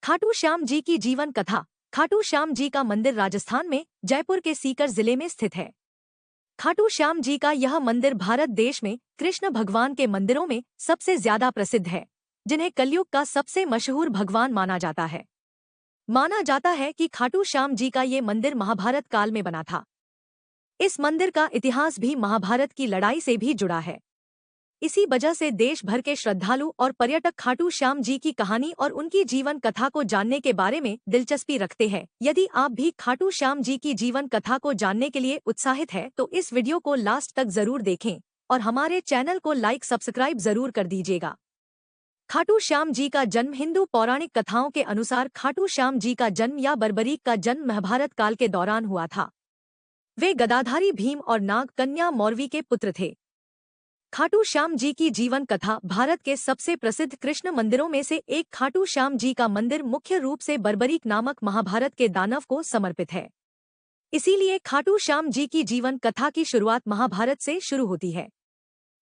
खाटू श्याम जी की जीवन कथा। खाटू श्याम जी का मंदिर राजस्थान में जयपुर के सीकर जिले में स्थित है। खाटू श्याम जी का यह मंदिर भारत देश में कृष्ण भगवान के मंदिरों में सबसे ज्यादा प्रसिद्ध है, जिन्हें कलयुग का सबसे मशहूर भगवान माना जाता है। माना जाता है कि खाटू श्याम जी का ये मंदिर महाभारत काल में बना था। इस मंदिर का इतिहास भी महाभारत की लड़ाई से भी जुड़ा है। इसी वजह से देश भर के श्रद्धालु और पर्यटक खाटू श्याम जी की कहानी और उनकी जीवन कथा को जानने के बारे में दिलचस्पी रखते हैं। यदि आप भी खाटू श्याम जी की जीवन कथा को जानने के लिए उत्साहित हैं, तो इस वीडियो को लास्ट तक जरूर देखें और हमारे चैनल को लाइक सब्सक्राइब जरूर कर दीजिएगा। खाटू श्याम जी का जन्म हिंदू पौराणिक कथाओं के अनुसार खाटू श्याम जी का जन्म या बर्बरीक का जन्म महाभारत काल के दौरान हुआ था। वे गदाधारी भीम और नाग कन्या मौरवी के पुत्र थे। खाटू श्याम जी की जीवन कथा। भारत के सबसे प्रसिद्ध कृष्ण मंदिरों में से एक खाटू श्याम जी का मंदिर मुख्य रूप से बर्बरीक नामक महाभारत के दानव को समर्पित है। इसीलिए खाटू श्याम जी की जीवन कथा की शुरुआत महाभारत से शुरू होती है।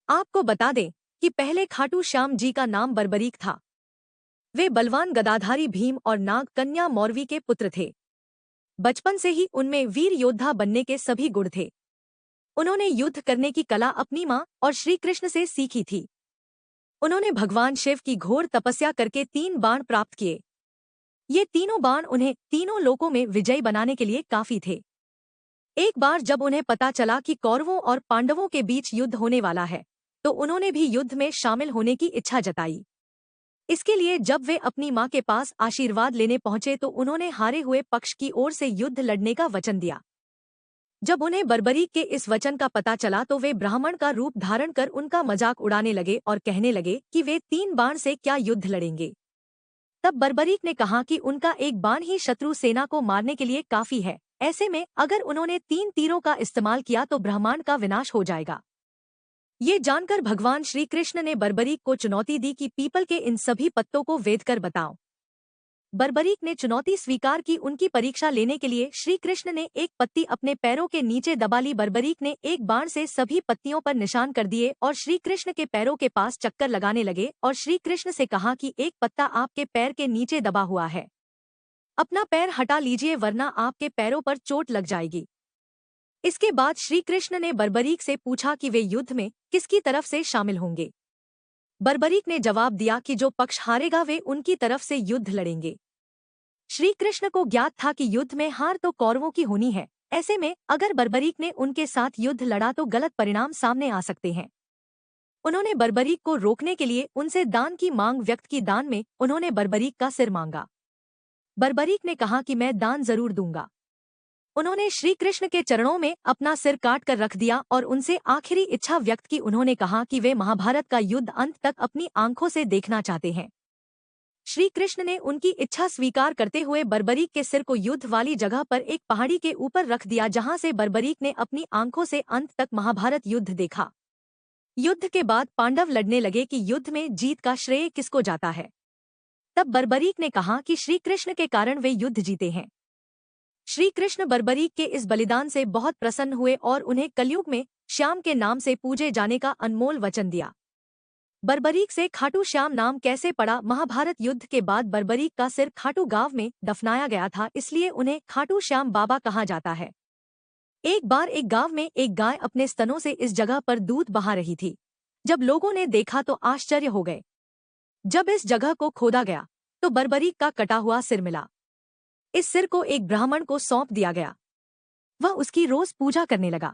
आपको बता दें कि पहले खाटू श्याम जी का नाम बर्बरीक था। वे बलवान गदाधारी भीम और नाग कन्या मौरवी के पुत्र थे। बचपन से ही उनमें वीर योद्धा बनने के सभी गुण थे। उन्होंने युद्ध करने की कला अपनी मां और श्री कृष्ण से सीखी थी। उन्होंने भगवान शिव की घोर तपस्या करके 3 बाण प्राप्त किए। ये तीनों बाण उन्हें तीनों लोकों में विजयी बनाने के लिए काफी थे। एक बार जब उन्हें पता चला कि कौरवों और पांडवों के बीच युद्ध होने वाला है, तो उन्होंने भी युद्ध में शामिल होने की इच्छा जताई। इसके लिए जब वे अपनी मां के पास आशीर्वाद लेने पहुंचे तो उन्होंने हारे हुए पक्ष की ओर से युद्ध लड़ने का वचन दिया। जब उन्हें बर्बरीक के इस वचन का पता चला तो वे ब्राह्मण का रूप धारण कर उनका मजाक उड़ाने लगे और कहने लगे कि वे 3 बाण से क्या युद्ध लड़ेंगे। तब बर्बरीक ने कहा कि उनका एक बाण ही शत्रु सेना को मारने के लिए काफी है। ऐसे में अगर उन्होंने 3 तीरों का इस्तेमाल किया तो ब्रह्मांड का विनाश हो जाएगा। ये जानकर भगवान श्री कृष्ण ने बर्बरीक को चुनौती दी कि पीपल के इन सभी पत्तों को वेद कर बताओ। बर्बरीक ने चुनौती स्वीकार की। उनकी परीक्षा लेने के लिए श्री कृष्ण ने एक पत्ती अपने पैरों के नीचे दबा ली। बर्बरीक ने एक बाण से सभी पत्तियों पर निशान कर दिए और श्री कृष्ण के पैरों के पास चक्कर लगाने लगे और श्री कृष्ण से कहा कि एक पत्ता आपके पैर के नीचे दबा हुआ है, अपना पैर हटा लीजिए वरना आपके पैरों पर चोट लग जाएगी। इसके बाद श्री कृष्ण ने बर्बरीक से पूछा कि वे युद्ध में किसकी तरफ से शामिल होंगे। बर्बरीक ने जवाब दिया कि जो पक्ष हारेगा वे उनकी तरफ से युद्ध लड़ेंगे। श्री कृष्ण को ज्ञात था कि युद्ध में हार तो कौरवों की होनी है। ऐसे में अगर बर्बरीक ने उनके साथ युद्ध लड़ा तो गलत परिणाम सामने आ सकते हैं। उन्होंने बर्बरीक को रोकने के लिए उनसे दान की मांग व्यक्त की। दान में उन्होंने बर्बरीक का सिर मांगा। बर्बरीक ने कहा कि मैं दान जरूर दूंगा। उन्होंने श्री कृष्ण के चरणों में अपना सिर काट कर रख दिया और उनसे आखिरी इच्छा व्यक्त की। उन्होंने कहा कि वे महाभारत का युद्ध अंत तक अपनी आंखों से देखना चाहते हैं। श्री कृष्ण ने उनकी इच्छा स्वीकार करते हुए बर्बरीक के सिर को युद्ध वाली जगह पर एक पहाड़ी के ऊपर रख दिया, जहां से बर्बरीक ने अपनी आंखों से अंत तक महाभारत युद्ध देखा। युद्ध के बाद पांडव लड़ने लगे कि युद्ध में जीत का श्रेय किसको जाता है। तब बर्बरीक ने कहा कि श्री कृष्ण के कारण वे युद्ध जीते हैं। श्री कृष्ण बर्बरीक के इस बलिदान से बहुत प्रसन्न हुए और उन्हें कलयुग में श्याम के नाम से पूजे जाने का अनमोल वचन दिया। बर्बरीक से खाटू श्याम नाम कैसे पड़ा? महाभारत युद्ध के बाद बर्बरीक का सिर खाटू गांव में दफनाया गया था, इसलिए उन्हें खाटू श्याम बाबा कहा जाता है। एक बार एक गांव में एक गाय अपने स्तनों से इस जगह पर दूध बहा रही थी। जब लोगों ने देखा तो आश्चर्य हो गए। जब इस जगह को खोदा गया तो बर्बरीक का कटा हुआ सिर मिला। इस सिर को एक ब्राह्मण को सौंप दिया गया। वह उसकी रोज पूजा करने लगा।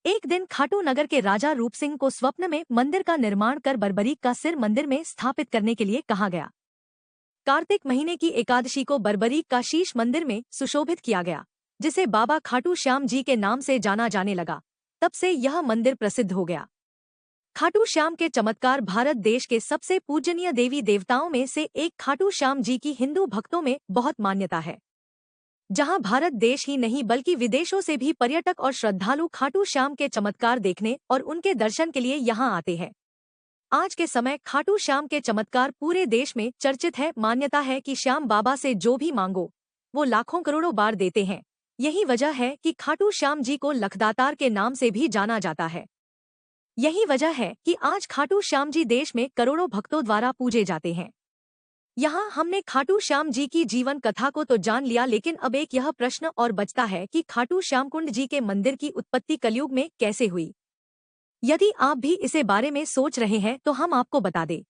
एक दिन खाटू नगर के राजा रूप सिंह को स्वप्न में मंदिर का निर्माण कर बर्बरीक का सिर मंदिर में स्थापित करने के लिए कहा गया। कार्तिक महीने की एकादशी को बर्बरीक का शीश मंदिर में सुशोभित किया गया, जिसे बाबा खाटू श्याम जी के नाम से जाना जाने लगा। तब से यह मंदिर प्रसिद्ध हो गया। खाटू श्याम के चमत्कार। भारत देश के सबसे पूजनीय देवी देवताओं में से एक खाटू श्याम जी की हिंदू भक्तों में बहुत मान्यता है। जहां भारत देश ही नहीं बल्कि विदेशों से भी पर्यटक और श्रद्धालु खाटू श्याम के चमत्कार देखने और उनके दर्शन के लिए यहां आते हैं। आज के समय खाटू श्याम के चमत्कार पूरे देश में चर्चित है। मान्यता है कि श्याम बाबा से जो भी मांगो वो लाखों करोड़ों बार देते हैं। यही वजह है कि खाटू श्याम जी को लखदातार के नाम से भी जाना जाता है। यही वजह है कि आज खाटू श्याम जी देश में करोड़ों भक्तों द्वारा पूजे जाते हैं। यहाँ हमने खाटू श्याम जी की जीवन कथा को तो जान लिया, लेकिन अब एक यह प्रश्न और बचता है कि खाटू श्याम कुंड जी के मंदिर की उत्पत्ति कलयुग में कैसे हुई। यदि आप भी इसे बारे में सोच रहे हैं तो हम आपको बता दें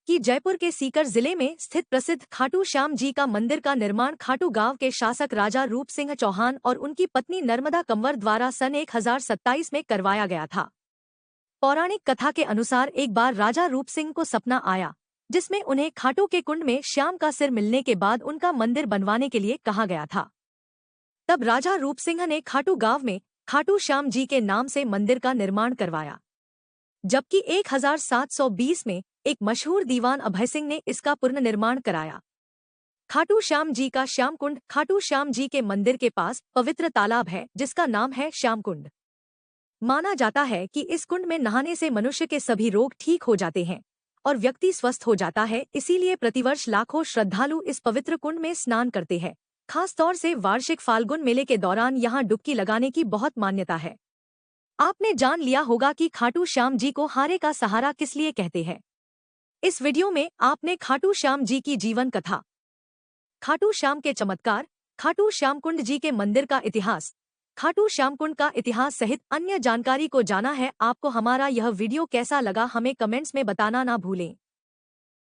कि जयपुर के सीकर जिले में स्थित प्रसिद्ध खाटू श्याम जी का मंदिर का निर्माण खाटू गांव के शासक राजा रूप सिंह चौहान और उनकी पत्नी नर्मदा कंवर द्वारा सन 1027 में करवाया गया था। पौराणिक कथा के अनुसार एक बार राजा रूप सिंह को सपना आया, जिसमें उन्हें खाटू के कुंड में श्याम का सिर मिलने के बाद उनका मंदिर बनवाने के लिए कहा गया था। तब राजा रूप सिंह ने खाटू गांव में खाटू श्याम जी के नाम से मंदिर का निर्माण करवाया, जबकि 1720 में एक मशहूर दीवान अभय सिंह ने इसका पुनर्निर्माण कराया। खाटू श्याम जी का श्याम कुंड खाटू श्याम जी के मंदिर के पास पवित्र तालाब है, जिसका नाम है श्याम कुंड। माना जाता है कि इस कुंड में नहाने से मनुष्य के सभी रोग ठीक हो जाते हैं और व्यक्ति स्वस्थ हो जाता है। इसीलिए प्रतिवर्ष लाखों श्रद्धालु इस पवित्र कुंड में स्नान करते हैं। खास तौर से वार्षिक फाल्गुन मेले के दौरान यहाँ डुबकी लगाने की बहुत मान्यता है। आपने जान लिया होगा कि खाटू श्याम जी को हारे का सहारा किस लिए कहते हैं। इस वीडियो में आपने खाटू श्याम जी की जीवन कथा, खाटू श्याम के चमत्कार, खाटू श्याम कुंड जी के मंदिर का इतिहास, खाटू श्याम कुंड का इतिहास सहित अन्य जानकारी को जाना है। आपको हमारा यह वीडियो कैसा लगा हमें कमेंट्स में बताना ना भूलें।